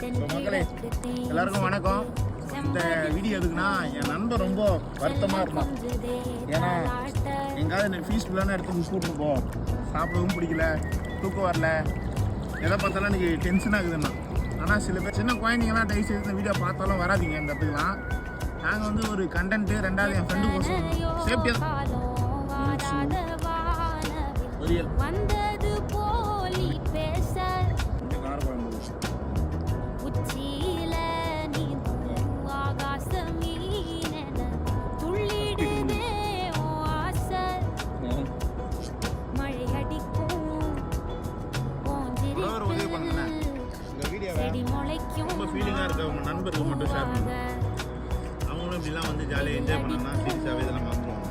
மக்களே எல்லாருக்கும் வணக்கம். இந்த வீடியோ எதுக்குன்னா, என் நண்பர் ரொம்ப வருத்தமாக இருந்தான். ஏன்னா எங்காவது எனக்கு ஃபீஸ்ஃபுல்லான இடத்துக்கு கூட்டிட்டு போ, சாப்பிடவும் பிடிக்கல, தூக்கம் வரல, எதை பார்த்தாலும் எனக்கு டென்ஷன் ஆகுதுண்ணா. ஆனால் சில பேர் சின்ன குழந்தைங்களாம் தயவு செய்து இந்த வீடியோ பார்த்தாலும் வராதிங்க இந்த இடத்துக்குலாம். நாங்கள் வந்து ஒரு கண்டென்ட்டு, ரெண்டாவது என் ஃப்ரெண்டு கோசம் சேஃப்டியாக பொரியல் ரொம்ப ஃபீலிங்காக இருக்குது. அவங்க நண்பருக்கு மட்டும் ஷேர் பண்ணுங்க. அவங்களும் இப்படிலாம் வந்து ஜாலியாக என்ஜாய் பண்ணணும்னா சீரியஸாகவே இதெல்லாம் பார்த்துருவாங்க.